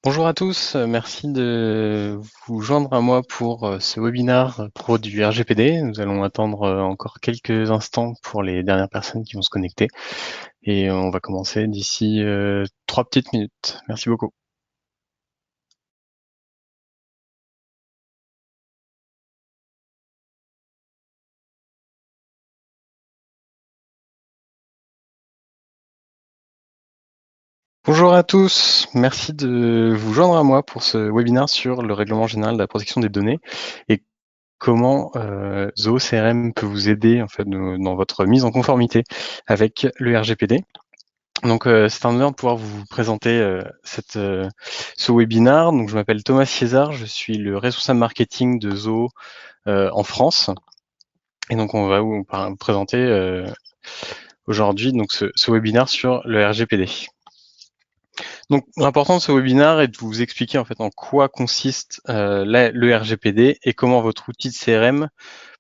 Bonjour à tous, merci de vous joindre à moi pour ce webinaire pro du RGPD. Nous allons attendre encore quelques instants pour les dernières personnes qui vont se connecter et on va commencer d'ici 3 petites minutes. Merci beaucoup. Bonjour à tous, merci de vous joindre à moi pour ce webinaire sur le règlement général de la protection des données et comment Zoho CRM peut vous aider en fait dans votre mise en conformité avec le RGPD. Donc, c'est un honneur de pouvoir vous présenter ce webinaire. Donc, je m'appelle Thomas César, je suis le responsable marketing de Zoho en France. Et donc, on va vous présenter aujourd'hui donc ce webinaire sur le RGPD. Donc, l'important de ce webinaire est de vous expliquer en fait en quoi consiste le RGPD et comment votre outil de CRM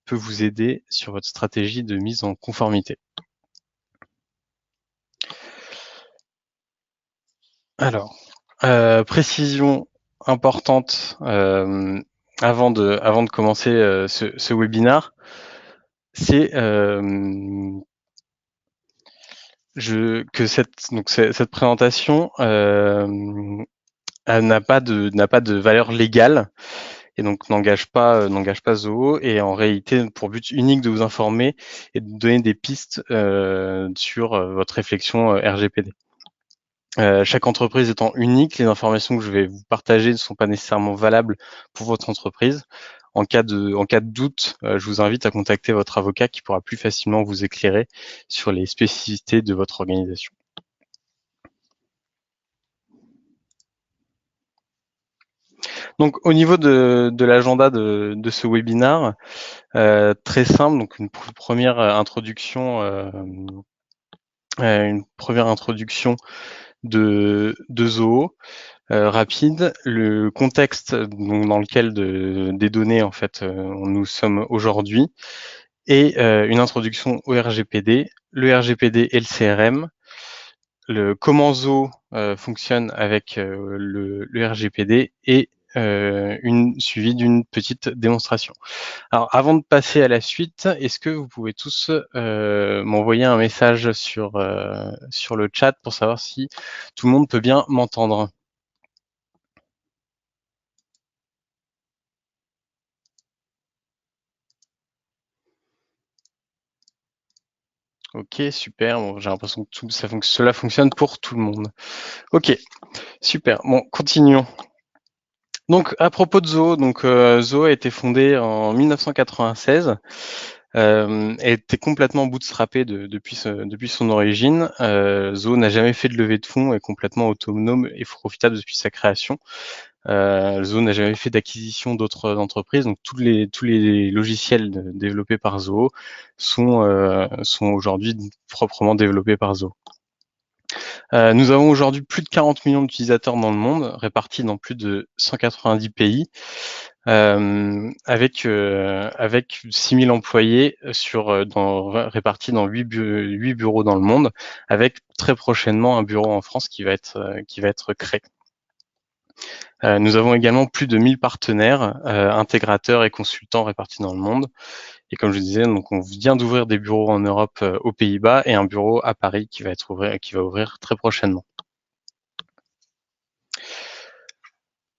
peut vous aider sur votre stratégie de mise en conformité. Alors, précision importante avant de commencer ce webinaire, c'est que cette présentation elle n'a pas de valeur légale et donc n'engage pas Zoho et en réalité pour but unique de vous informer et de donner des pistes sur votre réflexion RGPD. Chaque entreprise étant unique, les informations que je vais vous partager ne sont pas nécessairement valables pour votre entreprise. En cas de doute, je vous invite à contacter votre avocat qui pourra plus facilement vous éclairer sur les spécificités de votre organisation. Donc, au niveau de l'agenda de ce webinaire, très simple, donc une première introduction, de Zoho. Rapide, le contexte donc, dans lequel des données en fait nous sommes aujourd'hui et une introduction au RGPD, le RGPD et le CRM, comment Zoho fonctionne avec le RGPD et suivi d'une petite démonstration. Alors avant de passer à la suite, est-ce que vous pouvez tous m'envoyer un message sur le chat pour savoir si tout le monde peut bien m'entendre? Ok, super. Bon, j'ai l'impression que cela fonctionne pour tout le monde. Ok, super. Bon, continuons. Donc, à propos de Zoho, Zoho a été fondé en 1996. A été complètement bootstrappé depuis son origine. Zoho n'a jamais fait de levée de fonds, est complètement autonome et profitable depuis sa création. Zoho n'a jamais fait d'acquisition d'autres entreprises, donc tous les logiciels développés par Zoho sont aujourd'hui proprement développés par Zoho. Nous avons aujourd'hui plus de 40 millions d'utilisateurs dans le monde, répartis dans plus de 190 pays, avec 6 000 employés répartis dans 8 bureaux dans le monde, avec très prochainement un bureau en France qui va être créé. Nous avons également plus de 1000 partenaires, intégrateurs et consultants répartis dans le monde. Et comme je disais, donc on vient d'ouvrir des bureaux en Europe, aux Pays-Bas et un bureau à Paris qui va ouvrir très prochainement.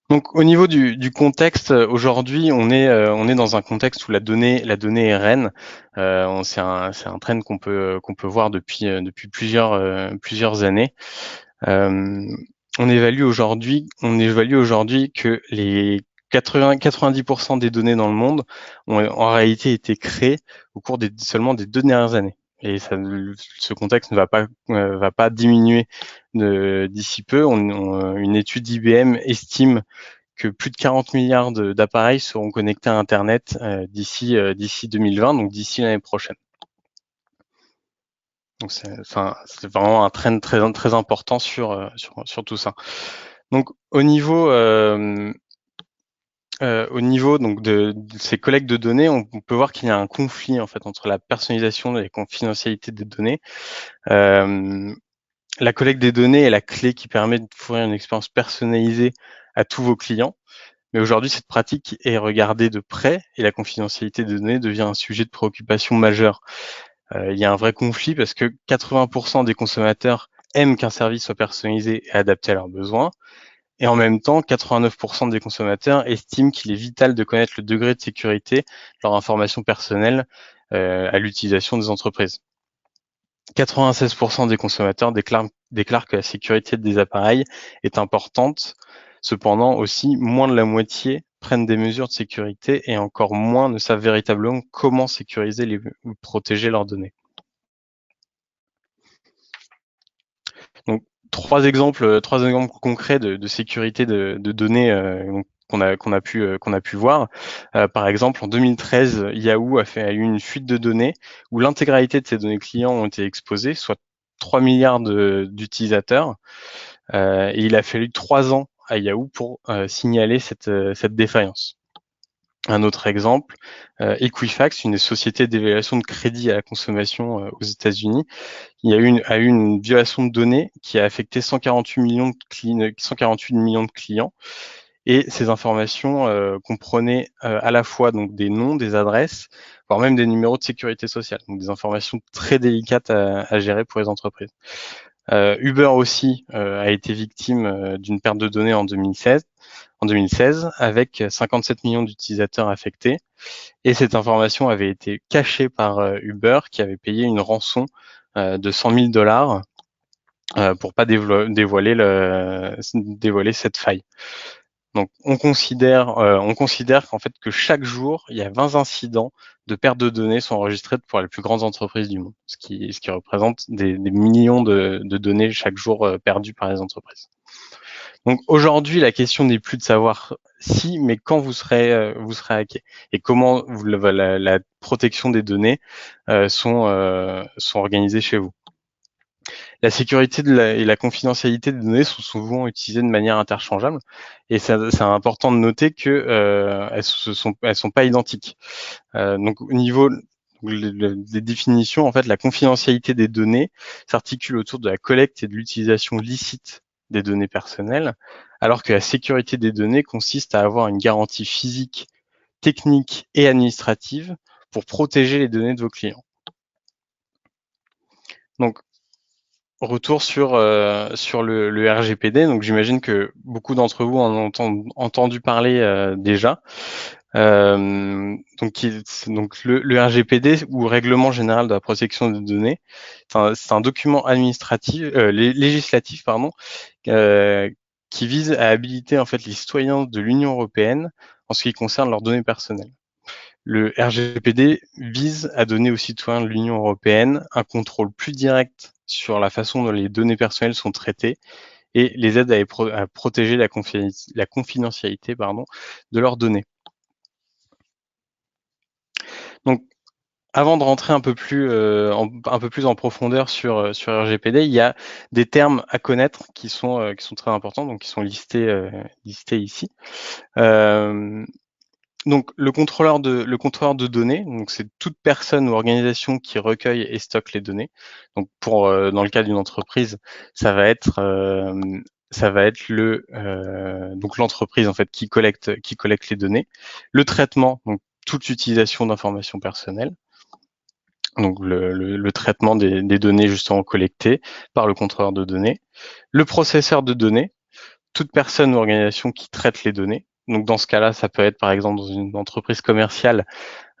Donc au niveau du contexte, aujourd'hui, on est dans un contexte où la donnée est reine. C'est un trend qu'on peut voir depuis plusieurs années. On évalue aujourd'hui que les 90% des données dans le monde ont en réalité été créées au cours seulement des 2 dernières années. Et ce contexte ne va pas diminuer d'ici peu. Une étude d'IBM estime que plus de 40 milliards d'appareils seront connectés à Internet d'ici 2020, donc d'ici l'année prochaine. Donc c'est vraiment un trend très important sur tout ça. Donc au niveau donc de ces collectes de données, on peut voir qu'il y a un conflit en fait entre la personnalisation et la confidentialité des données. La collecte des données est la clé qui permet de fournir une expérience personnalisée à tous vos clients. Mais aujourd'hui, cette pratique est regardée de près et la confidentialité des données devient un sujet de préoccupation majeur. Il y a un vrai conflit parce que 80% des consommateurs aiment qu'un service soit personnalisé et adapté à leurs besoins. Et en même temps, 89% des consommateurs estiment qu'il est vital de connaître le degré de sécurité de leurs informations personnelles à l'utilisation des entreprises. 96% des consommateurs déclarent que la sécurité des appareils est importante. Cependant, aussi, moins de la moitié prennent des mesures de sécurité et encore moins ne savent véritablement comment sécuriser ou protéger leurs données. Donc, trois exemples concrets de sécurité de données qu'on a pu voir. Par exemple, en 2013, Yahoo a eu une fuite de données où l'intégralité de ses données clients ont été exposées, soit 3 milliards d'utilisateurs. Et il a fallu 3 ans à Yahoo pour signaler cette défaillance. Un autre exemple, Equifax, une société d'évaluation de crédit à la consommation aux États-Unis, a eu une violation de données qui a affecté 148 millions de clients. Et ces informations comprenaient à la fois donc des noms, des adresses, voire même des numéros de sécurité sociale. Donc des informations très délicates à gérer pour les entreprises. Uber aussi a été victime d'une perte de données en 2016 avec 57 millions d'utilisateurs affectés. Et cette information avait été cachée par Uber qui avait payé une rançon de 100 000 $ pour pas dévoiler cette faille. Donc on considère qu'en fait que chaque jour il y a 20 incidents de perte de données sont enregistrés pour les plus grandes entreprises du monde, ce qui représente des millions de données chaque jour perdues par les entreprises. Donc aujourd'hui la question n'est plus de savoir si, mais quand vous serez hacké et comment la protection des données sont organisées chez vous. La sécurité et la confidentialité des données sont souvent utilisées de manière interchangeable et c'est important de noter que elles sont pas identiques. Donc au niveau des définitions, en fait, la confidentialité des données s'articule autour de la collecte et de l'utilisation licite des données personnelles, alors que la sécurité des données consiste à avoir une garantie physique, technique et administrative pour protéger les données de vos clients. Donc, retour sur le RGPD. Donc j'imagine que beaucoup d'entre vous en ont entendu parler déjà. Donc le RGPD ou Règlement général de la protection des données, c'est un document législatif qui vise à habiliter en fait les citoyens de l'Union européenne en ce qui concerne leurs données personnelles. Le RGPD vise à donner aux citoyens de l'Union européenne un contrôle plus direct sur la façon dont les données personnelles sont traitées et les aide à protéger la confidentialité de leurs données. Donc, avant de rentrer un peu plus en profondeur sur RGPD, il y a des termes à connaître qui sont très importants, donc qui sont listés ici. Donc le contrôleur de données, donc c'est toute personne ou organisation qui recueille et stocke les données. Donc dans le cas d'une entreprise, ça va être donc l'entreprise en fait qui collecte les données, le traitement, donc toute utilisation d'informations personnelles, donc le traitement des données justement collectées par le contrôleur de données, le processeur de données, toute personne ou organisation qui traite les données. Donc dans ce cas-là, ça peut être par exemple dans une entreprise commerciale,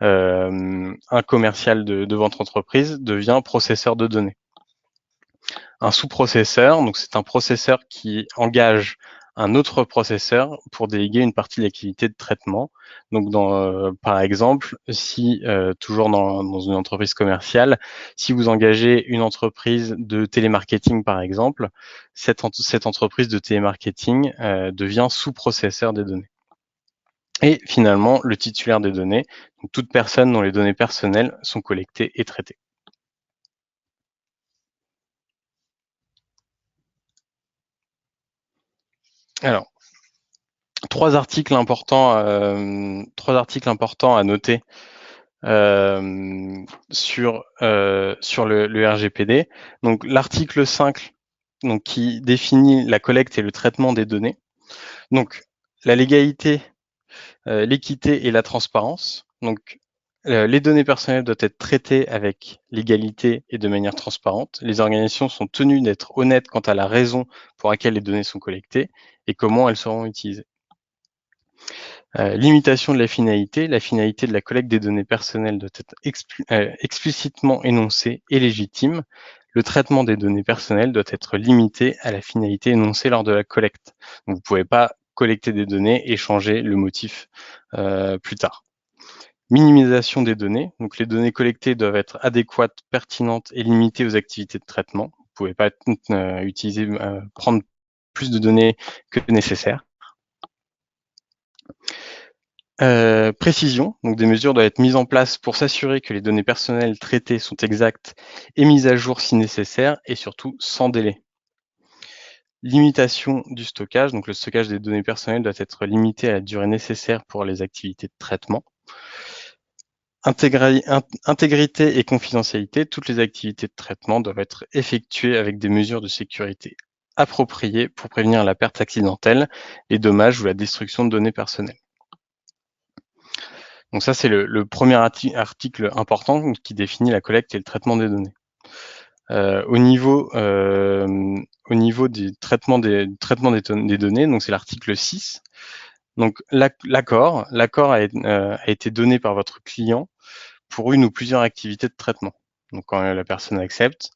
un commercial de votre entreprise devient processeur de données. Un sous-processeur, donc c'est un processeur qui engage un autre processeur pour déléguer une partie de l'activité de traitement. Donc, par exemple, si toujours dans une entreprise commerciale, si vous engagez une entreprise de télémarketing, par exemple, cette entreprise de télémarketing devient sous-processeur des données. Et finalement, le titulaire des données, donc toute personne dont les données personnelles sont collectées et traitées. Alors, trois articles importants à noter sur le RGPD. Donc l'article 5 donc qui définit la collecte et le traitement des données. Donc, la légalité, l'équité et la transparence. Donc, les données personnelles doivent être traitées avec légalité et de manière transparente. Les organisations sont tenues d'être honnêtes quant à la raison pour laquelle les données sont collectées et comment elles seront utilisées. Limitation de la finalité de la collecte des données personnelles doit être explicitement énoncée et légitime. Le traitement des données personnelles doit être limité à la finalité énoncée lors de la collecte. Donc, vous ne pouvez pas collecter des données et changer le motif plus tard. Minimisation des données. Donc, les données collectées doivent être adéquates, pertinentes et limitées aux activités de traitement. Vous ne pouvez pas prendre plus de données que nécessaire. Précision, donc des mesures doivent être mises en place pour s'assurer que les données personnelles traitées sont exactes et mises à jour si nécessaire, et surtout sans délai. Limitation du stockage, donc le stockage des données personnelles doit être limité à la durée nécessaire pour les activités de traitement. Intégrité et confidentialité, toutes les activités de traitement doivent être effectuées avec des mesures de sécurité appropriées pour prévenir la perte accidentelle, les dommages ou la destruction de données personnelles. Donc ça, c'est le premier article important qui définit la collecte et le traitement des données. Au niveau du traitement des données, donc c'est l'article 6. Donc l'accord a été donné par votre client pour une ou plusieurs activités de traitement. Donc quand la personne accepte,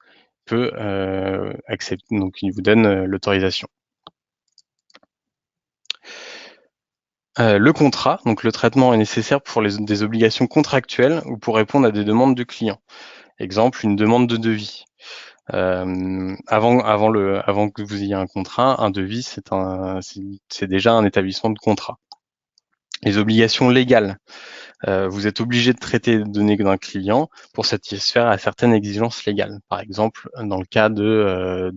peut accepter, donc il vous donne l'autorisation. Le contrat, donc le traitement est nécessaire pour des obligations contractuelles ou pour répondre à des demandes du client. Exemple, une demande de devis. Avant que vous ayez un contrat, un devis, c'est déjà un établissement de contrat. Les obligations légales. Vous êtes obligé de traiter les données d'un client pour satisfaire à certaines exigences légales. Par exemple, dans le cas de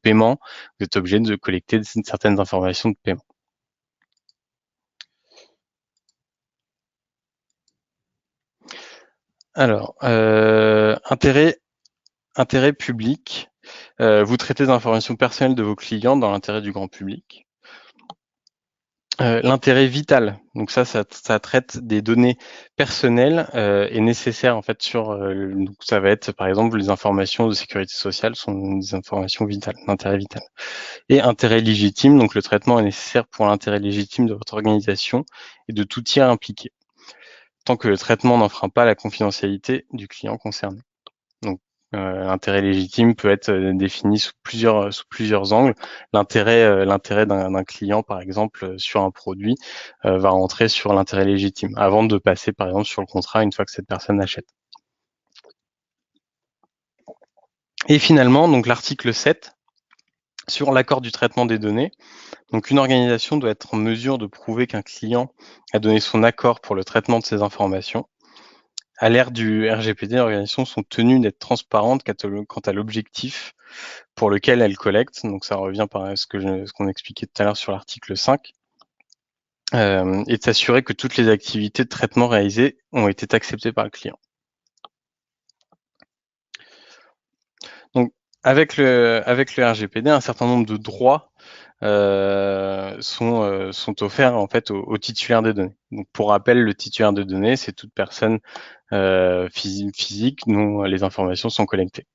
paiement, vous êtes obligé de collecter certaines informations de paiement. Alors, intérêt public. Vous traitez des informations personnelles de vos clients dans l'intérêt du grand public. L'intérêt vital, donc ça traite des données personnelles et nécessaires en fait donc ça va être par exemple les informations de sécurité sociale sont des informations vitales, d'intérêt vital. Et intérêt légitime, donc le traitement est nécessaire pour l'intérêt légitime de votre organisation et de tout tiers impliqué, tant que le traitement n'enfreint pas la confidentialité du client concerné. Donc l'intérêt légitime peut être défini sous plusieurs angles. L'intérêt d'un client, par exemple, sur un produit, va rentrer sur l'intérêt légitime, avant de passer, par exemple, sur le contrat une fois que cette personne achète. Et finalement, donc l'article 7, sur l'accord du traitement des données. Donc une organisation doit être en mesure de prouver qu'un client a donné son accord pour le traitement de ces informations. À l'ère du RGPD, les organisations sont tenues d'être transparentes quant à l'objectif pour lequel elles collectent. Donc ça revient par ce qu'on expliquait tout à l'heure sur l'article 5. Et de s'assurer que toutes les activités de traitement réalisées ont été acceptées par le client. Donc avec le RGPD, un certain nombre de droits sont offerts en fait aux titulaires des données. Donc pour rappel, le titulaire de données, c'est toute personne physique dont les informations sont collectées.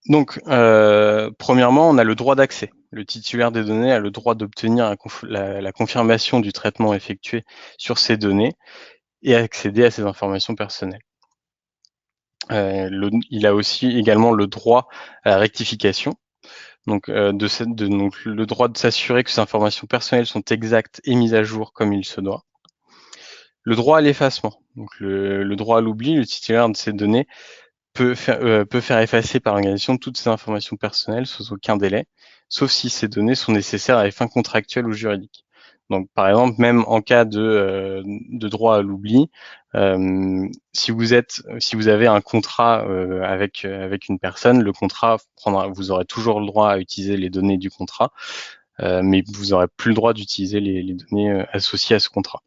Donc, premièrement, on a le droit d'accès. Le titulaire des données a le droit d'obtenir la confirmation du traitement effectué sur ces données et accéder à ces informations personnelles. Il a aussi également le droit à la rectification. Donc, le droit de s'assurer que ces informations personnelles sont exactes et mises à jour comme il se doit. Le droit à l'effacement. Donc, le droit à l'oubli, le titulaire de ces données peut faire effacer par l'organisation toutes ces informations personnelles sans aucun délai, sauf si ces données sont nécessaires à des fins contractuelles ou juridiques. Donc, par exemple, même en cas de droit à l'oubli, si vous avez un contrat avec une personne, le contrat vous aurez toujours le droit à utiliser les données du contrat, mais vous n'aurez plus le droit d'utiliser les données associées à ce contrat.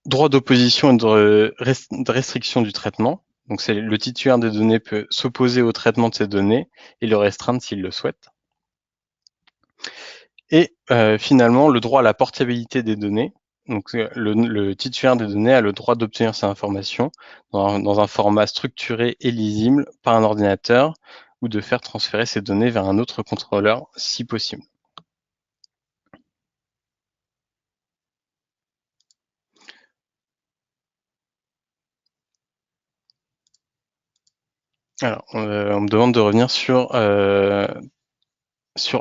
Droit d'opposition et de restriction du traitement. Donc le titulaire des données peut s'opposer au traitement de ces données et le restreindre s'il le souhaite. Et finalement, le droit à la portabilité des données. Donc le titulaire des données a le droit d'obtenir ces informations dans un format structuré et lisible par un ordinateur ou de faire transférer ces données vers un autre contrôleur si possible. Alors, on me demande de revenir sur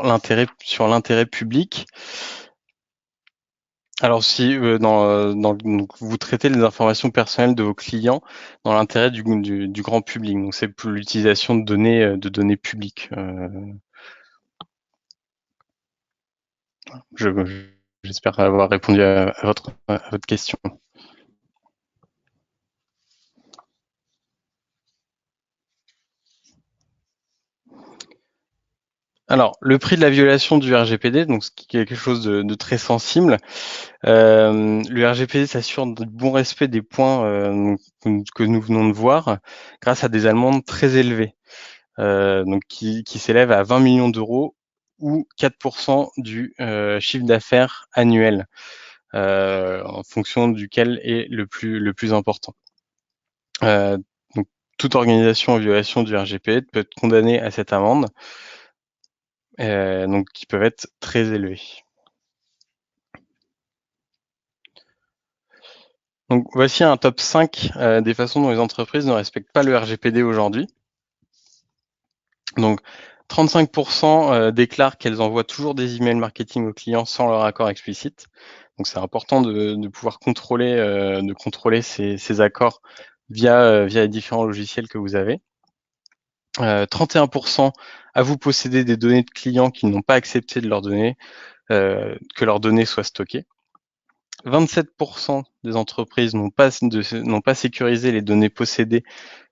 l'intérêt public. Alors si donc vous traitez les informations personnelles de vos clients dans l'intérêt du grand public, donc c'est pour l'utilisation de données publiques. J'espère avoir répondu à votre question. Alors, le prix de la violation du RGPD, donc ce qui est quelque chose de très sensible. Le RGPD s'assure du bon respect des points que nous venons de voir grâce à des amendes très élevées, donc qui s'élèvent à 20 millions d'euros ou 4% du chiffre d'affaires annuel, en fonction duquel est le plus important. Donc, toute organisation en violation du RGPD peut être condamnée à cette amende, donc qui peuvent être très élevées. Donc voici un top 5 des façons dont les entreprises ne respectent pas le RGPD aujourd'hui. Donc 35% déclarent qu'elles envoient toujours des emails marketing aux clients sans leur accord explicite. Donc c'est important de pouvoir contrôler, ces accords via les différents logiciels que vous avez. 31% avouent posséder des données de clients qui n'ont pas accepté de leur donner, que leurs données soient stockées. 27% des entreprises n'ont pas sécurisé les données possédées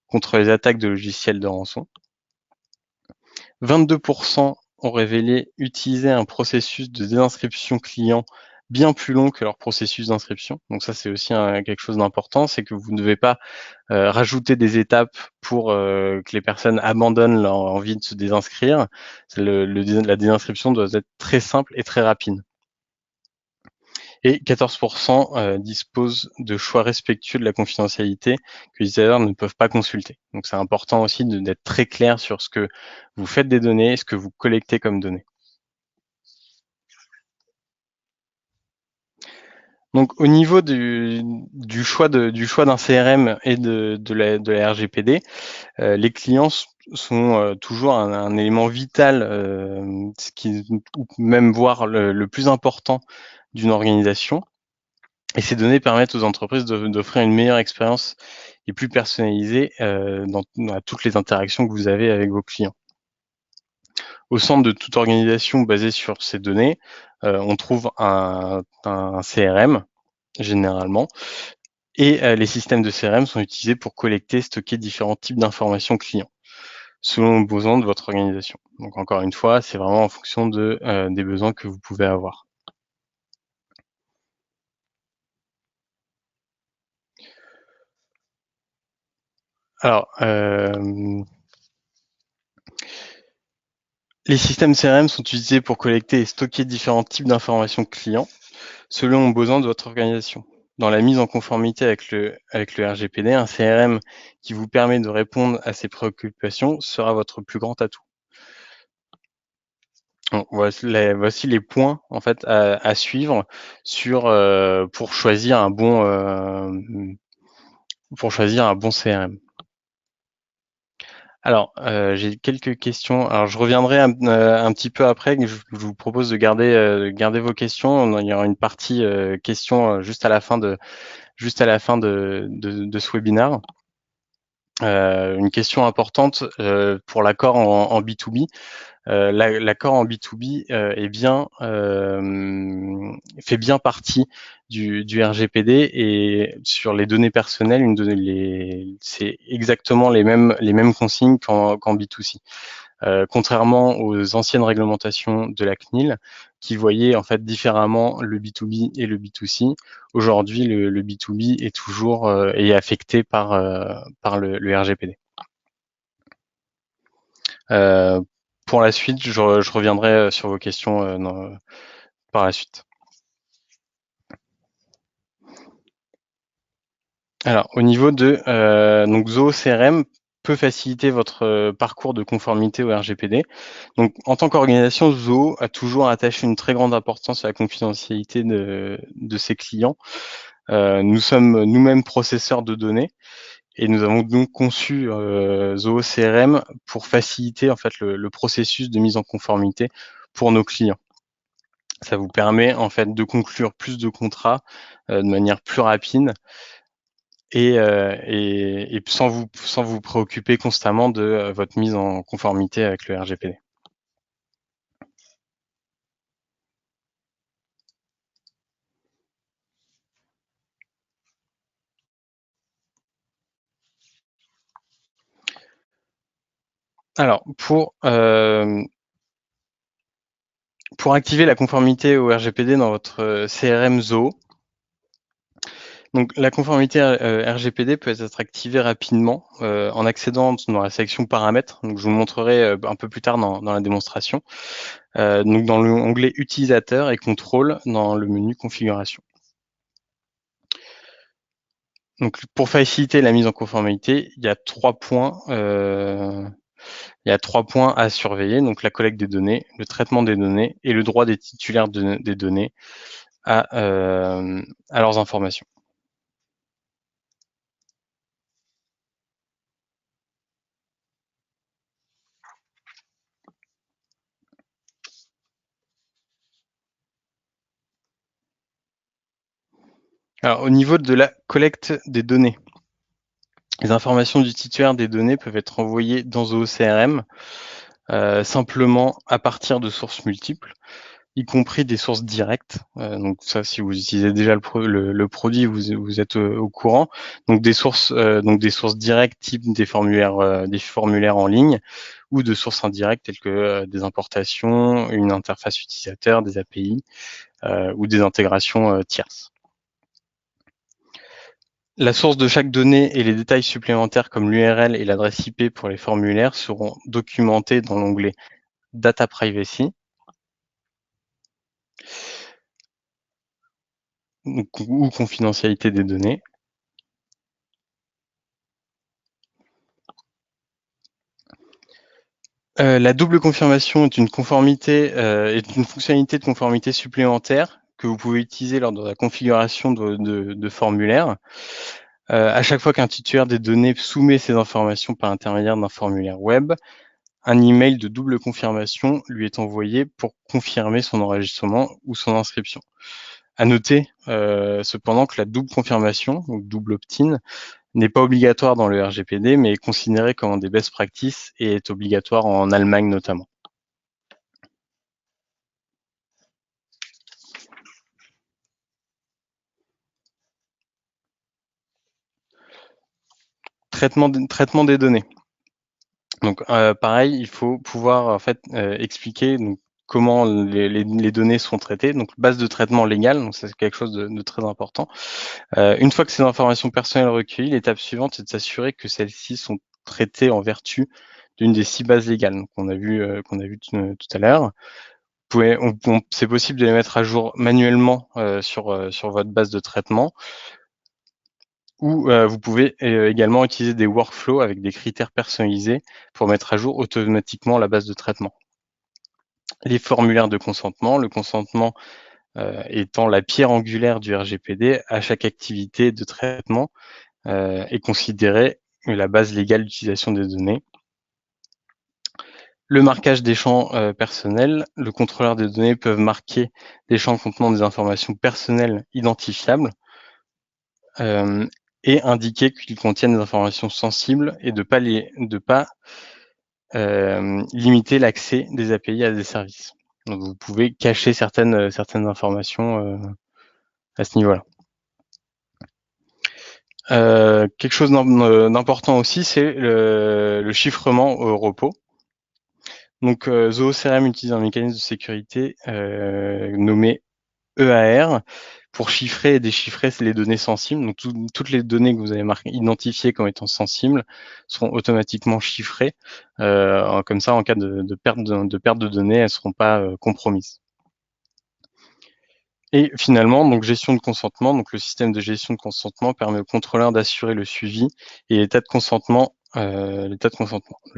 contre les attaques de logiciels de rançon. 22% ont révélé utiliser un processus de désinscription client bien plus long que leur processus d'inscription. Donc ça, c'est aussi quelque chose d'important, c'est que vous ne devez pas rajouter des étapes pour que les personnes abandonnent leur envie de se désinscrire. La désinscription doit être très simple et très rapide. Et 14% disposent de choix respectueux de la confidentialité que les utilisateurs ne peuvent pas consulter. Donc c'est important aussi d'être très clair sur ce que vous faites des données et ce que vous collectez comme données. Donc au niveau du choix d'un CRM et de la RGPD, les clients sont toujours un élément vital, ou même voire le plus important d'une organisation. Et ces données permettent aux entreprises d'offrir une meilleure expérience et plus personnalisée dans toutes les interactions que vous avez avec vos clients. Au centre de toute organisation basée sur ces données, on trouve un CRM, généralement, et les systèmes de CRM sont utilisés pour collecter et stocker différents types d'informations clients, selon les besoins de votre organisation. Donc encore une fois, c'est vraiment en fonction des besoins que vous pouvez avoir. Alors, les systèmes CRM sont utilisés pour collecter et stocker différents types d'informations clients selon les besoins de votre organisation. Dans la mise en conformité avec le RGPD, un CRM qui vous permet de répondre à ces préoccupations sera votre plus grand atout. Donc, voici les points en fait à suivre pour choisir un bon CRM. Alors, j'ai quelques questions. Alors, je reviendrai un petit peu après. Je vous propose de garder vos questions. Il y aura une partie questions juste à la fin de ce webinaire. Une question importante pour l'accord en B2B. L'accord en B2B fait bien partie du RGPD, et sur les données personnelles, c'est exactement les mêmes consignes qu'en B2C. contrairement aux anciennes réglementations de la CNIL qui voyaient en fait différemment le B2B et le B2C. Aujourd'hui, le B2B est toujours est affecté par le RGPD. Pour la suite, je reviendrai sur vos questions par la suite. Alors, au niveau de donc Zoho CRM peut faciliter votre parcours de conformité au RGPD. Donc, en tant qu'organisation, Zoho a toujours attaché une très grande importance à la confidentialité de ses clients. Nous sommes nous-mêmes processeurs de données et nous avons donc conçu Zoho CRM pour faciliter en fait le processus de mise en conformité pour nos clients. Ça vous permet en fait de conclure plus de contrats de manière plus rapide et sans vous préoccuper constamment de votre mise en conformité avec le RGPD. Alors, pour activer la conformité au RGPD dans votre CRM Zoho, donc la conformité RGPD peut être activée rapidement en accédant dans la section paramètres. Donc, je vous montrerai un peu plus tard dans la démonstration. Donc dans l'onglet utilisateur et contrôle dans le menu configuration. Donc pour faciliter la mise en conformité, il y a 3 points. Il y a 3 points à surveiller, donc la collecte des données, le traitement des données et le droit des titulaires des données à leurs informations. Alors au niveau de la collecte des données, les informations du titulaire des données peuvent être envoyées dans Zoho CRM simplement à partir de sources multiples, y compris des sources directes. Donc ça, si vous utilisez déjà le produit, vous êtes au courant. Donc des sources directes, type des formulaires en ligne, ou de sources indirectes telles que des importations, une interface utilisateur, des API ou des intégrations tierces. La source de chaque donnée et les détails supplémentaires comme l'URL et l'adresse IP pour les formulaires seront documentés dans l'onglet Data Privacy ou confidentialité des données. La double confirmation est une fonctionnalité de conformité supplémentaire que vous pouvez utiliser lors de la configuration de formulaires. À chaque fois qu'un titulaire des données soumet ces informations par l'intermédiaire d'un formulaire web, un email de double confirmation lui est envoyé pour confirmer son enregistrement ou son inscription. À noter cependant que la double confirmation, ou double opt-in, n'est pas obligatoire dans le RGPD, mais est considéré comme un des best practices et est obligatoire en Allemagne notamment. Traitement des données. Donc pareil, il faut pouvoir en fait expliquer donc, comment les données sont traitées. Donc base de traitement légale, donc c'est quelque chose de très important. Une fois que ces informations personnelles recueillies, l'étape suivante est de s'assurer que celles-ci sont traitées en vertu d'une des 6 bases légales qu'on a vu tout à l'heure. C'est possible de les mettre à jour manuellement sur votre base de traitement. Ou vous pouvez également utiliser des workflows avec des critères personnalisés pour mettre à jour automatiquement la base de traitement. Les formulaires de consentement, le consentement étant la pierre angulaire du RGPD, à chaque activité de traitement est considéré la base légale d'utilisation des données. Le marquage des champs personnels, le contrôleur des données peut marquer des champs contenant des informations personnelles identifiables et indiquer qu'ils contiennent des informations sensibles et de pas limiter l'accès des API à des services. Donc vous pouvez cacher certaines informations à ce niveau-là. Quelque chose d'important aussi, c'est le chiffrement au repos. Donc, Zoho CRM utilise un mécanisme de sécurité nommé EAR pour chiffrer et déchiffrer les données sensibles. Donc, toutes les données que vous avez identifiées comme étant sensibles seront automatiquement chiffrées. Comme ça, en cas de perte de données, elles ne seront pas compromises. Et finalement, donc gestion de consentement. Donc, le système de gestion de consentement permet au contrôleur d'assurer le suivi et l'état de consentement. Le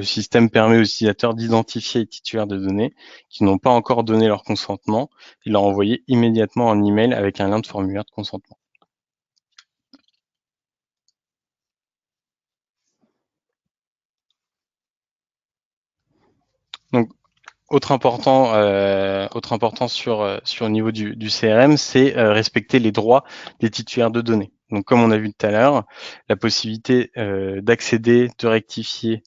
système permet aux utilisateurs d'identifier les titulaires de données qui n'ont pas encore donné leur consentement et leur envoyer immédiatement un email avec un lien de formulaire de consentement. Donc, autre important sur le niveau du CRM, c'est respecter les droits des titulaires de données. Donc, comme on a vu tout à l'heure, la possibilité d'accéder, de rectifier,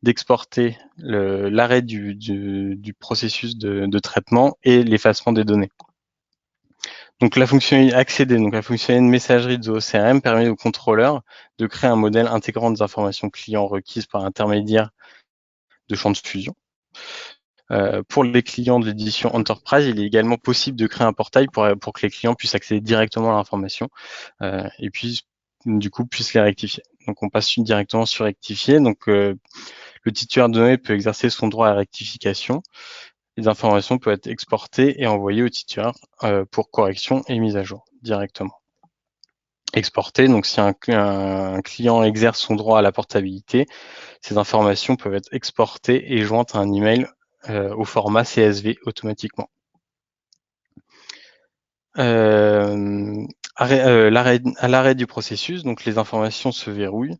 d'exporter l'arrêt du processus de traitement et l'effacement des données. Donc, la fonctionnalité accéder, donc la fonctionnalité de messagerie de Zoho CRM permet au contrôleur de créer un modèle intégrant des informations clients requises par l'intermédiaire de champs de fusion. Pour les clients de l'édition Enterprise, il est également possible de créer un portail pour que les clients puissent accéder directement à l'information et puis du coup puissent les rectifier. Donc on passe directement sur rectifier. Donc le titulaire de données peut exercer son droit à rectification. Les informations peuvent être exportées et envoyées au titulaire pour correction et mise à jour directement. Exporter, donc si un client exerce son droit à la portabilité, ces informations peuvent être exportées et jointes à un email au format CSV automatiquement. À l'arrêt du processus, donc les informations se verrouillent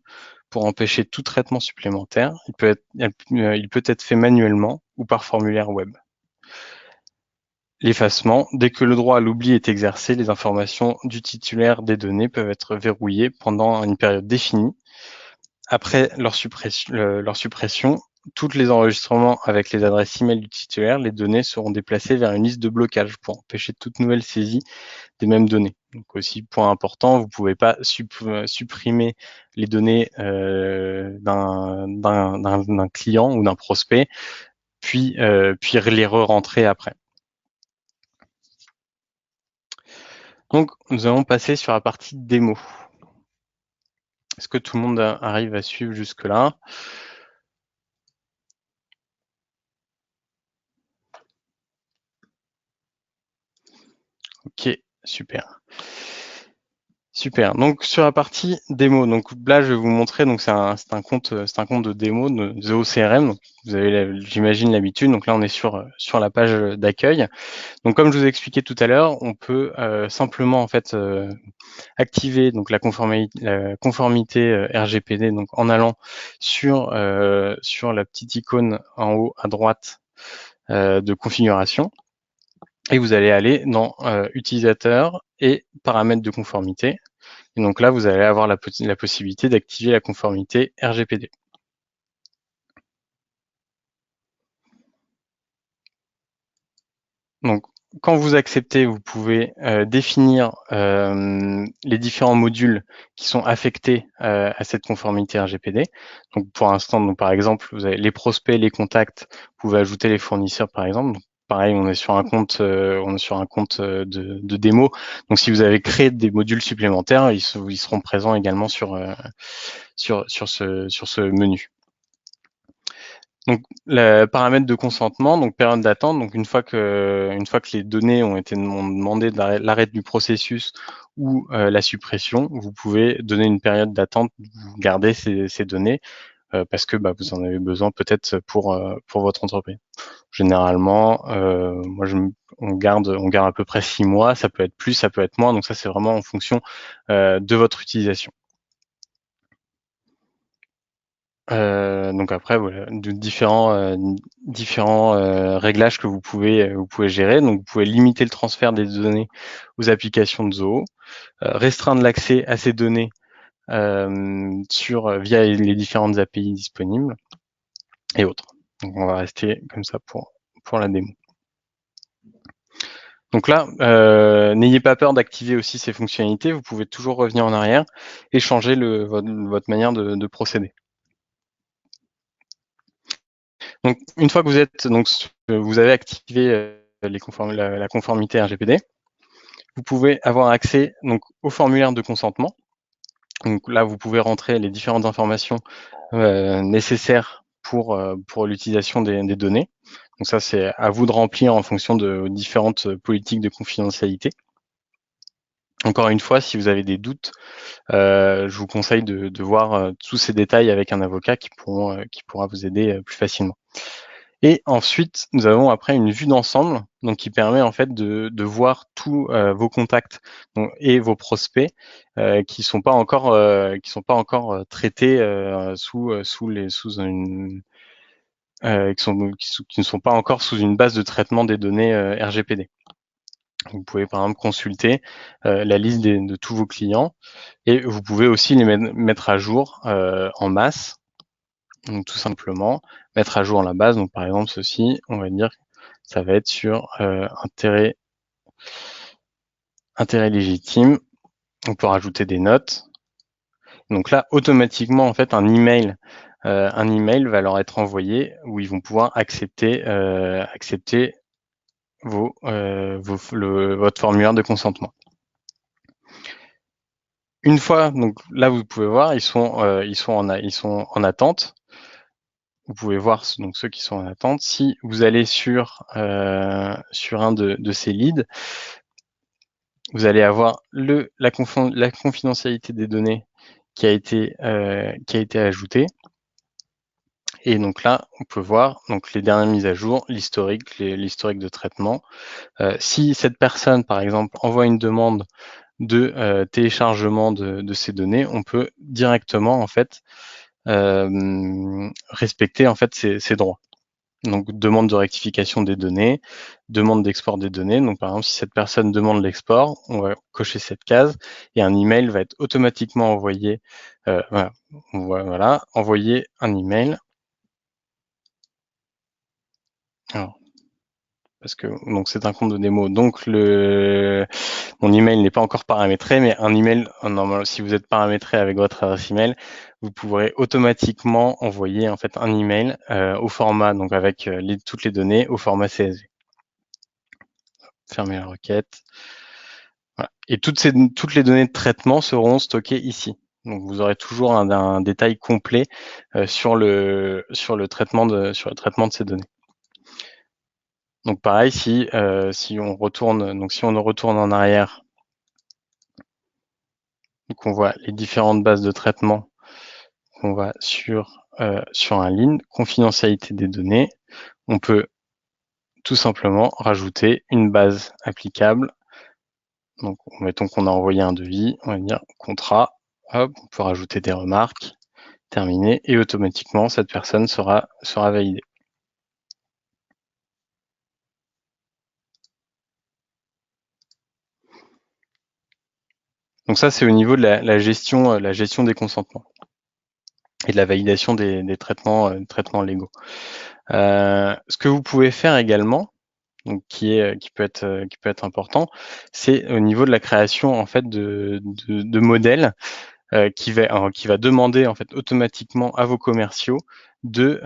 pour empêcher tout traitement supplémentaire. Il peut être fait manuellement ou par formulaire web. L'effacement, dès que le droit à l'oubli est exercé, les informations du titulaire des données peuvent être verrouillées pendant une période définie. Après leur suppression, tous les enregistrements avec les adresses email du titulaire, les données seront déplacées vers une liste de blocage pour empêcher toute nouvelle saisie des mêmes données. Donc aussi, point important, vous ne pouvez pas supprimer les données d'un client ou d'un prospect, puis les re-rentrer après. Donc, nous allons passer sur la partie démo. Est-ce que tout le monde arrive à suivre jusque-là? Ok, super. Super. Donc sur la partie démo, donc là je vais vous montrer, donc c'est un compte de démo de Zoho CRM. Donc, vous avez, j'imagine, l'habitude. Donc là on est sur la page d'accueil. Donc comme je vous ai expliqué tout à l'heure, on peut simplement en fait activer donc la conformité RGPD, donc en allant sur la petite icône en haut à droite de configuration. Et vous allez aller dans utilisateur et paramètres de conformité. Et donc là, vous allez avoir la possibilité d'activer la conformité RGPD. Donc, quand vous acceptez, vous pouvez définir les différents modules qui sont affectés à cette conformité RGPD. Donc, pour l'instant, donc par exemple, vous avez les prospects, les contacts. Vous pouvez ajouter les fournisseurs, par exemple. Donc, pareil, on est sur un compte, de démo. Donc, si vous avez créé des modules supplémentaires, ils seront présents également sur ce menu. Donc, le paramètre de consentement, donc période d'attente. Donc, une fois que les données ont demandé l'arrêt du processus ou la suppression, vous pouvez donner une période d'attente, vous gardez ces données parce que vous en avez besoin peut-être pour votre entreprise. Généralement, on garde à peu près 6 mois. Ça peut être plus, ça peut être moins. Donc ça, c'est vraiment en fonction de votre utilisation. Donc après, voilà, de différents réglages que vous pouvez gérer. Donc vous pouvez limiter le transfert des données aux applications de Zoho, restreindre l'accès à ces données via les différentes API disponibles et autres. Donc on va rester comme ça pour la démo. Donc là, n'ayez pas peur d'activer aussi ces fonctionnalités. Vous pouvez toujours revenir en arrière et changer votre manière de procéder. Donc, une fois que vous avez activé la conformité RGPD, vous pouvez avoir accès donc au formulaire de consentement. Donc là, vous pouvez rentrer les différentes informations nécessaires pour l'utilisation des données. Donc ça, c'est à vous de remplir en fonction de différentes politiques de confidentialité. Encore une fois, si vous avez des doutes, je vous conseille de voir tous ces détails avec un avocat qui pourra vous aider plus facilement. Et ensuite, nous avons après une vue d'ensemble, donc qui permet en fait de voir tous vos contacts et vos prospects qui sont pas encore traités qui ne sont pas encore sous une base de traitement des données RGPD. Vous pouvez par exemple consulter la liste de tous vos clients et vous pouvez aussi les mettre à jour en masse. Donc tout simplement mettre à jour la base. Donc par exemple ceci, on va dire ça va être sur intérêt légitime. On peut rajouter des notes. Donc là automatiquement en fait un email va leur être envoyé où ils vont pouvoir accepter votre formulaire de consentement. Une fois, donc là vous pouvez voir, ils sont en attente. Vous pouvez voir donc ceux qui sont en attente. Si vous allez sur un de ces leads, vous allez avoir la confidentialité des données qui a été ajoutée. Et donc là, on peut voir donc les dernières mises à jour, l'historique de traitement. Si cette personne, par exemple, envoie une demande de téléchargement de ces données, on peut directement en fait respecter en fait ces droits. Donc demande de rectification des données, demande d'export des données. Donc par exemple, si cette personne demande l'export, on va cocher cette case et un email va être automatiquement envoyé. Voilà, envoyer un email. Alors, parce que donc c'est un compte de démo, donc mon email n'est pas encore paramétré, mais un email, normalement, si vous êtes paramétré avec votre adresse email, vous pourrez automatiquement envoyer en fait un email au format, donc avec toutes les données au format CSV. Fermer la requête. Voilà. Et toutes les données de traitement seront stockées ici. Donc vous aurez toujours un détail complet sur le traitement de ces données. Donc pareil, si on retourne en arrière, donc on voit les différentes bases de traitement. On va sur un ligne, confidentialité des données. On peut tout simplement rajouter une base applicable. Donc mettons qu'on a envoyé un devis, on va dire contrat, hop, on peut rajouter des remarques, terminer, et automatiquement cette personne sera validée. Donc ça, c'est au niveau de la gestion des consentements et de la validation des traitements légaux. Ce que vous pouvez faire également, donc qui peut être important, c'est au niveau de la création en fait de modèles qui va demander en fait automatiquement à vos commerciaux de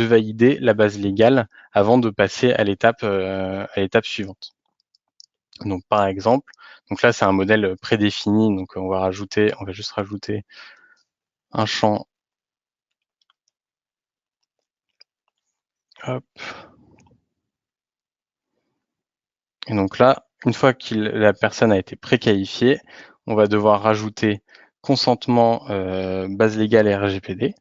valider la base légale avant de passer à l'étape suivante. Donc par exemple, donc là c'est un modèle prédéfini, donc on va juste rajouter un champ. Hop. Et donc là, une fois que la personne a été préqualifiée, on va devoir rajouter consentement base légale et RGPD.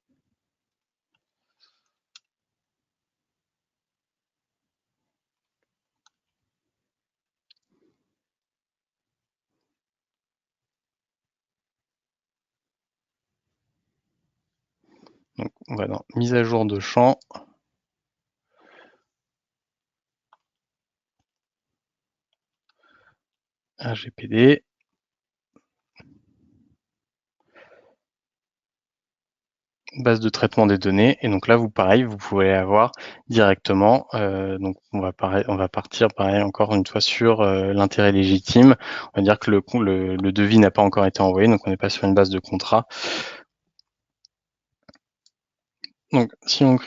Donc on va dans mise à jour de champ. RGPD. Base de traitement des données, et donc là vous pouvez avoir directement donc on va partir pareil encore une fois sur l'intérêt légitime. On va dire que le devis n'a pas encore été envoyé, donc on n'est pas sur une base de contrat. Donc si on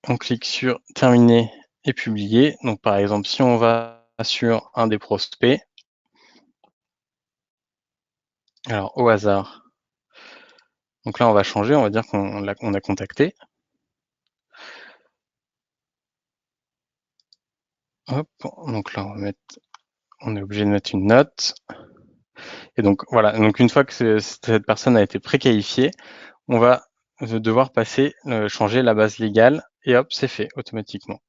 on clique sur terminer et publier. Donc par exemple, si on va sur un des prospects, alors au hasard, donc là on va changer, on va dire qu'on a contacté. Hop, donc là on est obligé de mettre une note. Et donc voilà, donc une fois que cette personne a été préqualifiée, on va devoir changer la base légale et hop, c'est fait automatiquement.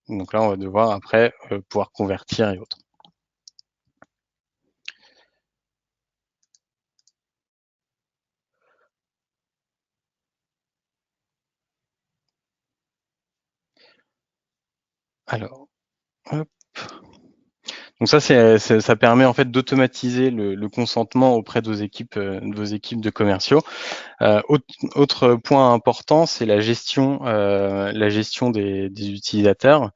Donc là, on va devoir après pouvoir convertir et autres. Alors, hop. Donc ça permet en fait d'automatiser le consentement auprès de vos équipes de commerciaux. Autre point important, c'est la gestion des utilisateurs.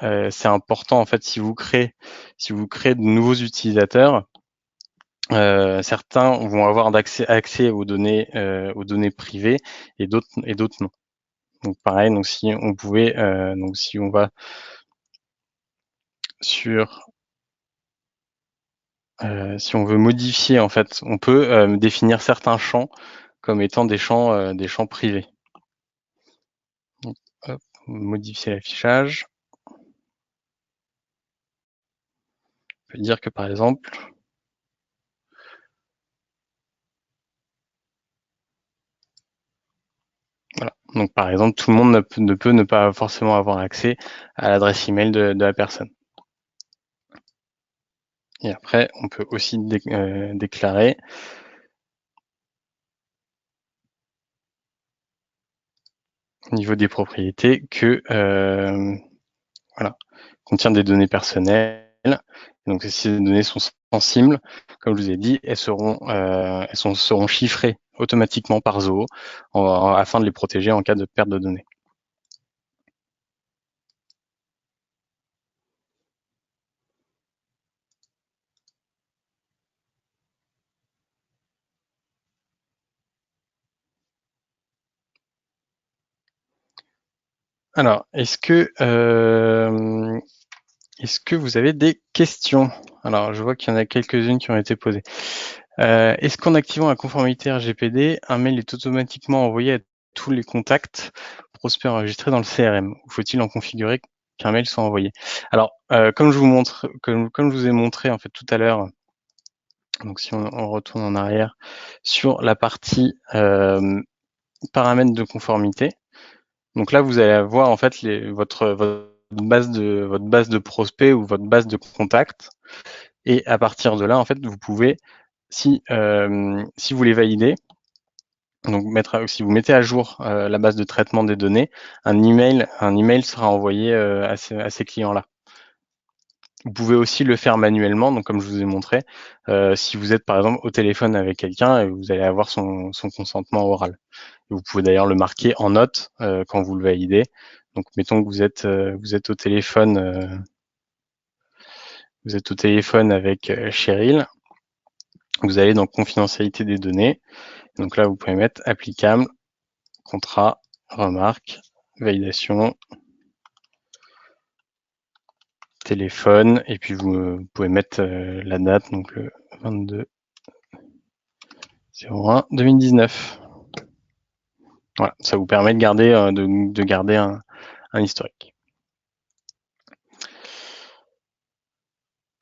C'est important en fait si vous créez de nouveaux utilisateurs, certains vont avoir accès aux données privées et d'autres non. Donc pareil, donc si on pouvait, donc si on va sur si on veut modifier en fait, on peut définir certains champs comme étant des champs privés. Donc, hop, modifier l'affichage. On peut dire que par exemple, voilà. Donc par exemple, tout le monde ne peut ne pas forcément avoir accès à l'adresse email de la personne. Et après, on peut aussi déclarer au niveau des propriétés que voilà, contient des données personnelles. Donc si ces données sont sensibles, comme je vous ai dit, elles seront chiffrées automatiquement par Zoho afin de les protéger en cas de perte de données. Alors, est-ce que vous avez des questions? Alors, je vois qu'il y en a quelques-unes qui ont été posées. Est-ce qu'en activant la conformité RGPD, un mail est automatiquement envoyé à tous les contacts prospects enregistrés dans le CRM? Ou faut-il en configurer qu'un mail soit envoyé? Alors, comme je vous ai montré en fait tout à l'heure, donc si on retourne en arrière sur la partie paramètres de conformité, donc là vous allez avoir en fait votre base de prospects ou votre base de contacts, et à partir de là en fait vous pouvez, si vous les validez, donc si vous mettez à jour la base de traitement des données, un email sera envoyé à ces clients-là. Vous pouvez aussi le faire manuellement, donc comme je vous ai montré, si vous êtes par exemple au téléphone avec quelqu'un et vous allez avoir son consentement oral. Et vous pouvez d'ailleurs le marquer en note quand vous le validez. Donc mettons que vous êtes au téléphone, avec Cheryl. Vous allez dans confidentialité des données. Donc là, vous pouvez mettre applicable, contrat, remarque, validation, téléphone, et puis vous pouvez mettre la date, donc le 22/01/2019. Voilà, ça vous permet de garder, un historique.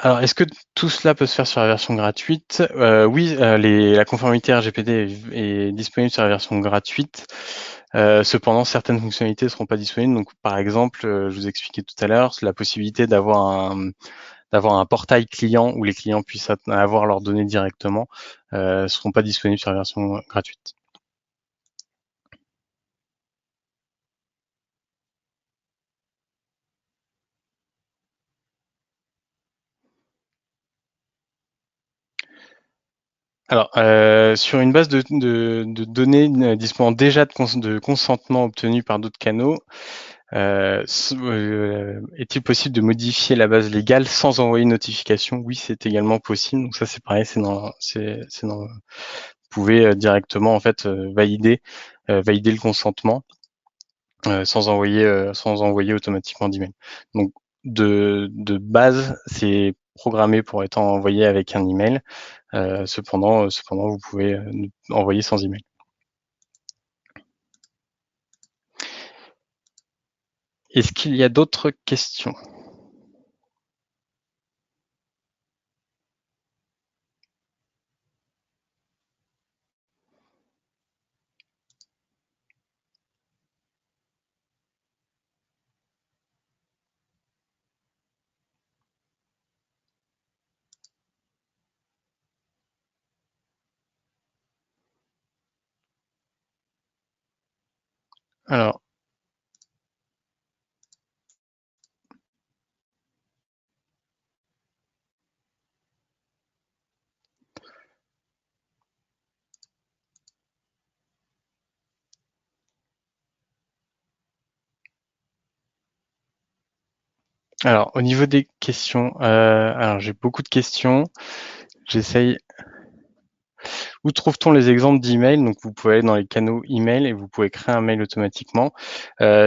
Alors, est-ce que tout cela peut se faire sur la version gratuite? Oui, la conformité RGPD est disponible sur la version gratuite. Cependant, certaines fonctionnalités ne seront pas disponibles. Donc, par exemple, je vous expliquais tout à l'heure, la possibilité d'avoir un portail client où les clients puissent avoir leurs données directement, ne seront pas disponibles sur la version gratuite. Alors, sur une base de données disposant déjà de consentement obtenu par d'autres canaux, est-il possible de modifier la base légale sans envoyer une notification? Oui, c'est également possible. Donc ça, c'est pareil, vous pouvez directement en fait valider le consentement sans envoyer automatiquement d'email. Donc de base, c'est programmé pour être envoyé avec un email. Cependant, vous pouvez envoyer sans email. Est-ce qu'il y a d'autres questions? Alors, au niveau des questions, alors j'ai beaucoup de questions. J'essaye. Où trouve-t-on les exemples d'email? Donc, vous pouvez aller dans les canaux email et vous pouvez créer un mail automatiquement.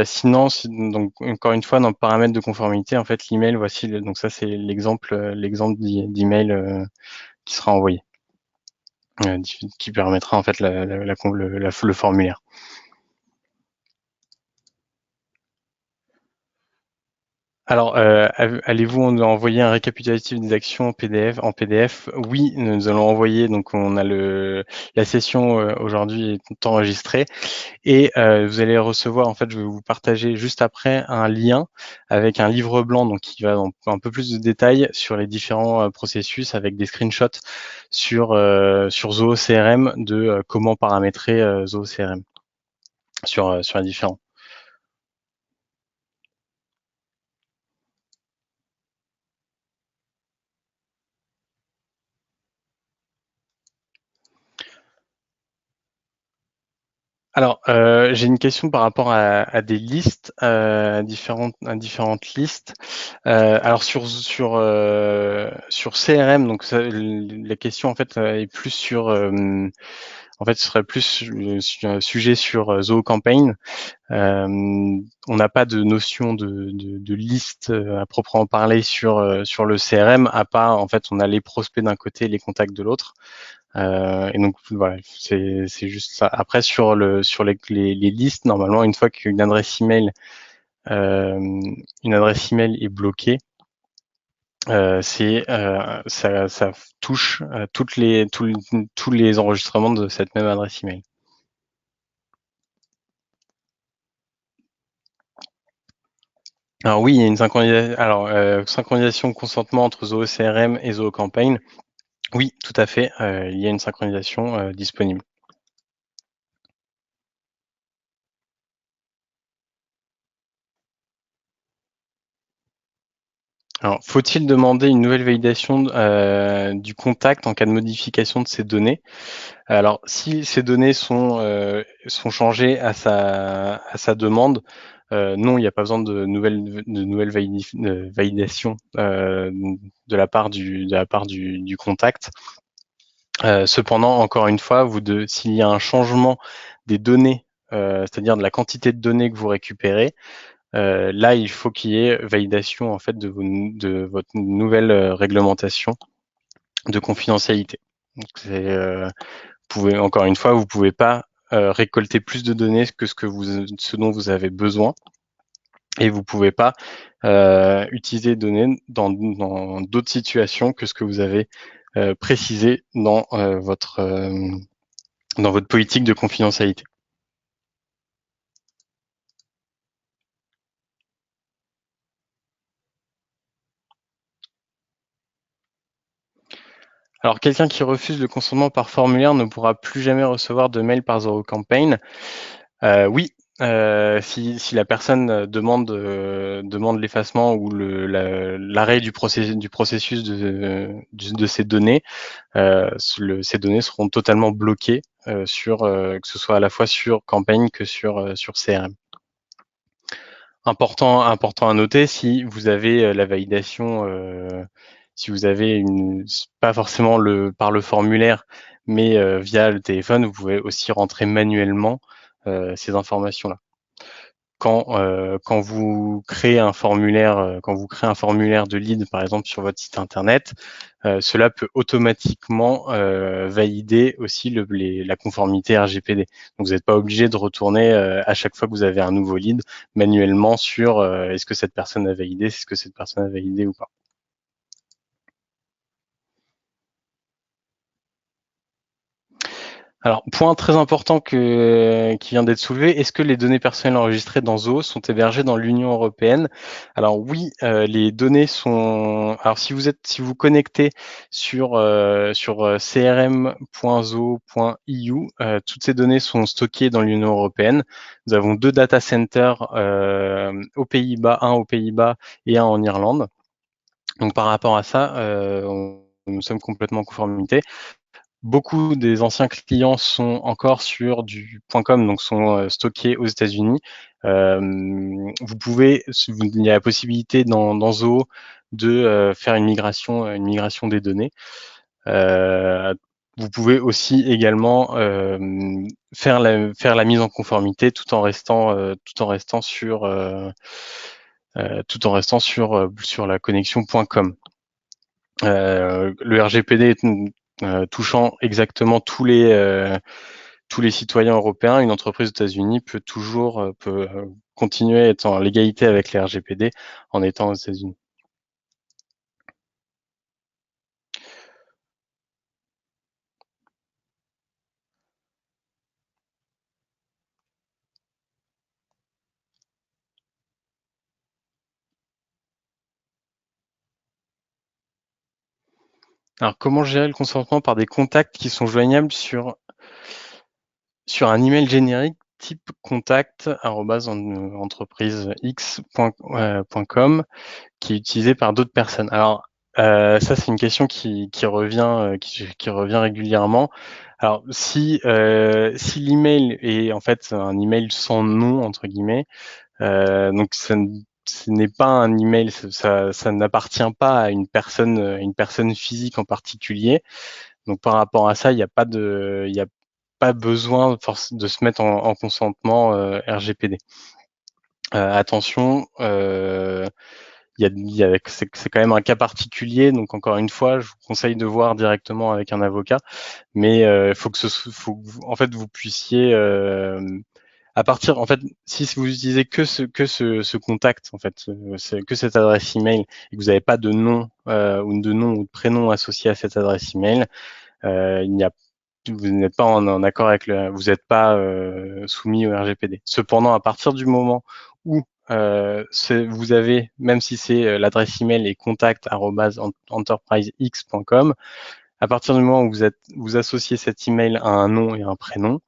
Sinon, donc encore une fois, dans le paramètre de conformité, en fait, l'email, voici. Donc ça, c'est l'exemple d'email qui sera envoyé, qui permettra en fait le formulaire. Alors, allez-vous envoyer un récapitulatif des actions en PDF? Oui, nous allons envoyer. Donc, on a la session aujourd'hui est enregistrée et vous allez recevoir. En fait, je vais vous partager juste après un lien avec un livre blanc, donc qui va dans un peu plus de détails sur les différents processus avec des screenshots sur Zoho CRM de comment paramétrer Zoho CRM sur les différents. Alors, j'ai une question par rapport à des listes, à différentes listes. Alors sur CRM, donc la question en fait est plus en fait, ce serait plus sur un sujet sur Zoho Campaign. On n'a pas de notion de liste à proprement parler sur le CRM, à part en fait, on a les prospects d'un côté et les contacts de l'autre. Et donc voilà, c'est juste ça. Après sur les listes, normalement, une fois qu'une adresse email est bloquée, ça touche tous les enregistrements de cette même adresse email. Alors oui, il y a une synchronisation. Alors synchronisation consentement entre Zoho CRM et Zoho Campaign. Oui, tout à fait. Il y a une synchronisation disponible. Alors, faut-il demander une nouvelle validation du contact en cas de modification de ces données? Alors, si ces données sont changées à sa demande, non, il n'y a pas besoin de nouvelles validation de la part du contact. Cependant, encore une fois, s'il y a un changement des données, c'est-à-dire de la quantité de données que vous récupérez, là, il faut qu'il y ait validation en fait de votre nouvelle réglementation de confidentialité. Donc, encore une fois, vous pouvez pas récolter plus de données que ce dont vous avez besoin, et vous pouvez pas utiliser données dans d'autres situations que ce que vous avez précisé dans votre politique de confidentialité. Alors, quelqu'un qui refuse le consentement par formulaire ne pourra plus jamais recevoir de mail par Zoho Campaign. Oui, si la personne demande l'effacement ou l'arrêt du processus de ces données, ces données seront totalement bloquées que ce soit à la fois sur Campaign que sur CRM. Important à noter, si vous avez la validation, si vous avez pas forcément par le formulaire, mais via le téléphone, vous pouvez aussi rentrer manuellement ces informations-là. quand vous créez un formulaire, de lead, par exemple, sur votre site internet, cela peut automatiquement valider aussi la conformité RGPD. Donc, vous n'êtes pas obligé de retourner à chaque fois que vous avez un nouveau lead manuellement sur est-ce que cette personne a validé, est-ce que cette personne a validé ou pas. Alors, point très important qui vient d'être soulevé, est-ce que les données personnelles enregistrées dans Zoho sont hébergées dans l'Union européenne? Alors oui, les données sont. Alors si vous connectez sur crm.zoho.eu, toutes ces données sont stockées dans l'Union européenne. Nous avons 2 data centers aux Pays-Bas, un aux Pays-Bas et un en Irlande. Donc par rapport à ça, nous sommes complètement en conformité. Beaucoup des anciens clients sont encore sur du .com, donc sont stockés aux États-Unis. Il y a la possibilité dans Zoho de faire une migration des données. Vous pouvez aussi également faire la mise en conformité tout en restant sur la connexion .com. Le RGPD touchant exactement tous les citoyens européens, une entreprise aux États-Unis peut continuer à être en légalité avec les RGPD en étant aux États-Unis. Alors, comment gérer le consentement par des contacts qui sont joignables sur un email générique type contact@entreprisex.com qui est utilisé par d'autres personnes? Alors, ça, c'est une question qui revient régulièrement. Alors, si l'email est en fait un email sans nom, entre guillemets, donc ce n'est pas un email, ça n'appartient pas à une personne physique en particulier. Donc par rapport à ça, il n'y a pas besoin de se mettre en consentement RGPD. Attention, c'est quand même un cas particulier, donc encore une fois, je vous conseille de voir directement avec un avocat, mais il faut en fait vous puissiez en fait, si vous utilisez que ce contact, en fait, que cette adresse email et que vous n'avez pas de nom ou de prénom associé à cette adresse email, vous n'êtes pas en accord vous n'êtes pas soumis au RGPD. Cependant, à partir du moment où vous avez, même si c'est l'adresse email est contact@enterprisex.com, à partir du moment où vous associez cet email à un nom et un prénom,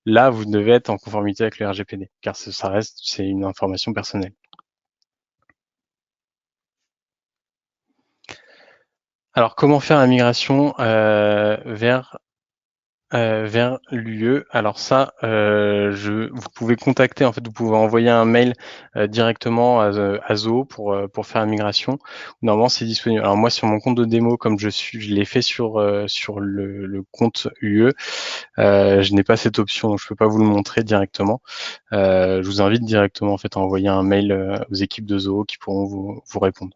là, vous devez être en conformité avec le RGPD, car c'est une information personnelle. Alors, comment faire la migration vers l'UE? Alors ça, vous pouvez contacter, en fait, vous pouvez envoyer un mail directement à Zoho pour faire la migration. Normalement, c'est disponible. Alors moi, sur mon compte de démo, comme je l'ai fait sur le compte UE, je n'ai pas cette option, donc je peux pas vous le montrer directement. Je vous invite directement en fait à envoyer un mail aux équipes de Zoho qui pourront vous répondre.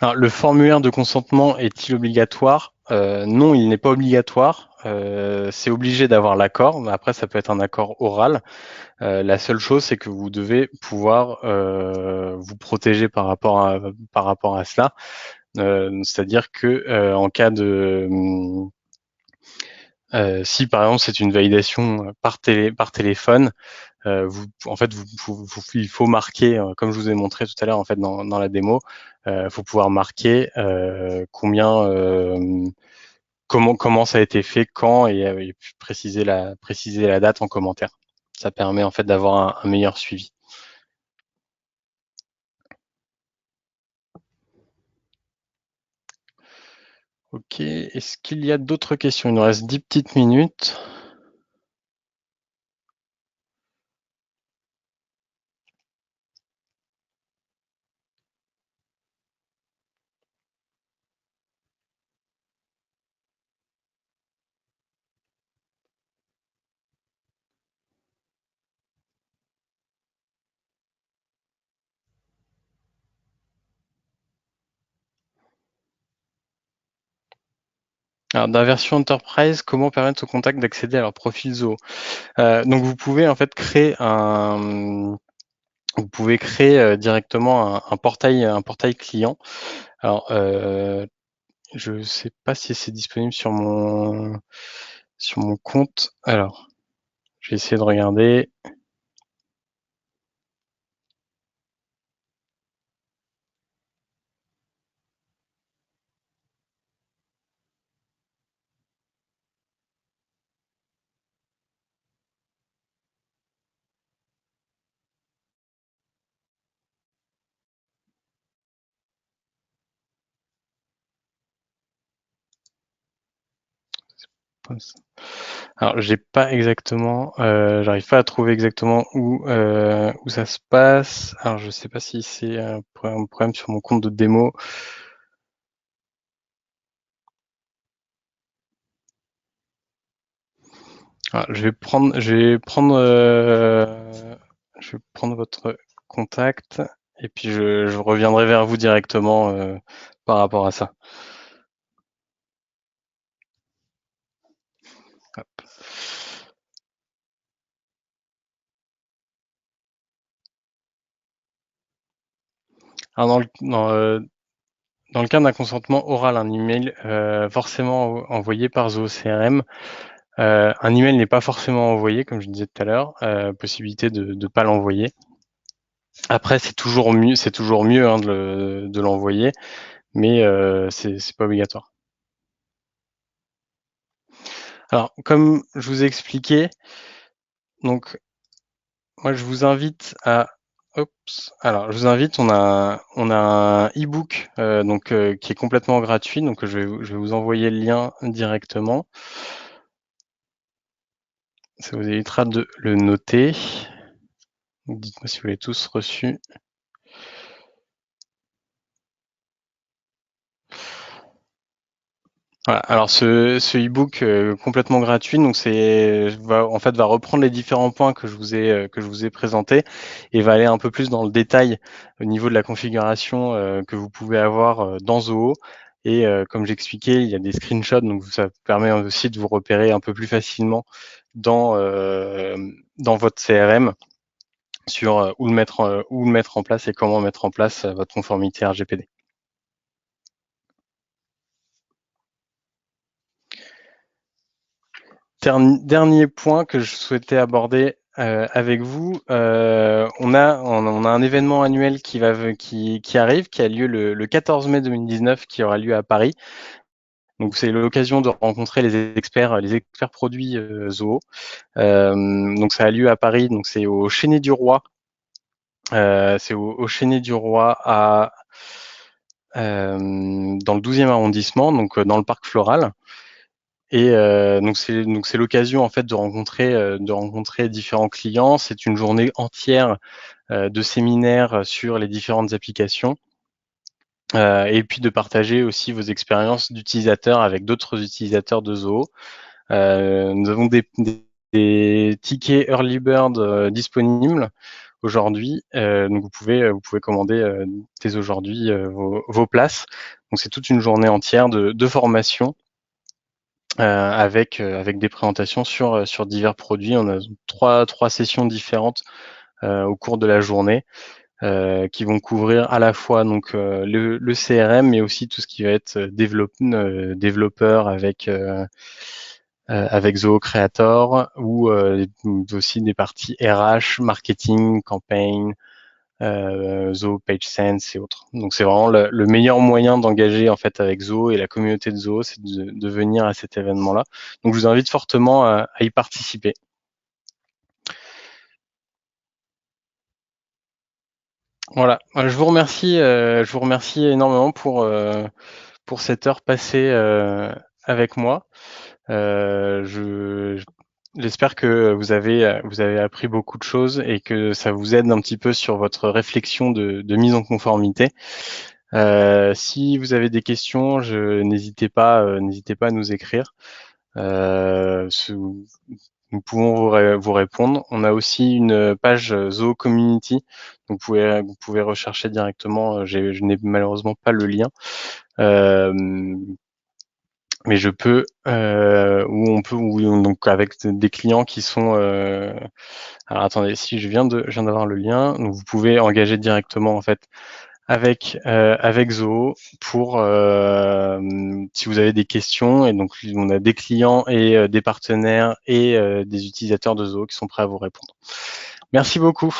Alors, le formulaire de consentement est-il obligatoire? Non, il n'est pas obligatoire. C'est obligé d'avoir l'accord, mais après ça peut être un accord oral. La seule chose, c'est que vous devez pouvoir vous protéger par rapport à cela. C'est-à-dire que en cas de si par exemple c'est une validation par téléphone, il faut marquer, comme je vous ai montré tout à l'heure en fait dans la démo, il faut pouvoir marquer comment ça a été fait, quand et puis préciser la date en commentaire. Ça permet en fait d'avoir un meilleur suivi. Ok, est-ce qu'il y a d'autres questions? Il nous reste 10 petites minutes. Alors, dans la version Enterprise, comment permettre aux contacts d'accéder à leur profil Zoho? Donc, vous pouvez en fait créer directement un portail client. Alors, je ne sais pas si c'est disponible sur mon compte. Alors, je vais essayer de regarder. Alors, j'ai pas exactement, j'arrive pas à trouver exactement où ça se passe. Alors, je sais pas si c'est un problème sur mon compte de démo. Alors, je vais prendre votre contact et puis je reviendrai vers vous directement par rapport à ça. Hop. Alors, dans le cas d'un consentement oral, un email forcément envoyé par Zoho CRM. Un email n'est pas forcément envoyé, comme je disais tout à l'heure, possibilité de ne pas l'envoyer. Après, c'est toujours mieux hein, de l'envoyer, mais c'est pas obligatoire. Alors, comme je vous ai expliqué, donc moi je vous invite à alors, je vous invite, on a un e-book qui est complètement gratuit, donc je vais vous envoyer le lien directement. Ça vous évitera de le noter. Dites-moi si vous l'avez tous reçu. Voilà. Alors ce e-book complètement gratuit, donc va reprendre les différents points que je vous ai présentés et va aller un peu plus dans le détail au niveau de la configuration que vous pouvez avoir dans Zoho. Et comme j'expliquais, il y a des screenshots, donc ça permet aussi de vous repérer un peu plus facilement dans votre CRM sur où le mettre en place et comment mettre en place votre conformité RGPD. Dernier point que je souhaitais aborder avec vous, on a un événement annuel qui arrive, qui a lieu le 14 mai 2019, qui aura lieu à Paris. Donc c'est l'occasion de rencontrer les experts produits Zoho. Donc ça a lieu à Paris, donc c'est au Chénet du Roi. C'est au Chénet du Roi dans le 12e arrondissement, donc dans le parc Floral. Et donc c'est l'occasion en fait de rencontrer différents clients. C'est une journée entière de séminaires sur les différentes applications et puis de partager aussi vos expériences d'utilisateurs avec d'autres utilisateurs de Zoho. Nous avons des tickets Early Bird disponibles aujourd'hui, donc vous pouvez commander dès aujourd'hui vos places. Donc c'est toute une journée entière de formation avec des présentations sur divers produits. On a trois sessions différentes au cours de la journée qui vont couvrir à la fois donc le CRM, mais aussi tout ce qui va être développeur avec Zoho Creator ou aussi des parties RH, marketing, campaign, Zoho, PageSense et autres. Donc c'est vraiment le meilleur moyen d'engager en fait avec Zoho et la communauté de Zoho, c'est de venir à cet événement-là. Donc je vous invite fortement à y participer. Voilà, je vous remercie énormément pour cette heure passée avec moi. J'espère que vous avez appris beaucoup de choses et que ça vous aide un petit peu sur votre réflexion de mise en conformité. Si vous avez des questions, n'hésitez pas à nous écrire. Nous pouvons vous répondre. On a aussi une page Zoho Community, donc vous pouvez rechercher directement. Je n'ai malheureusement pas le lien. mais je peux donc avec des clients qui sont alors attendez, si je viens d'avoir le lien, donc vous pouvez engager directement en fait avec Zoho pour si vous avez des questions, et donc on a des clients et des partenaires et des utilisateurs de Zoho qui sont prêts à vous répondre. Merci beaucoup.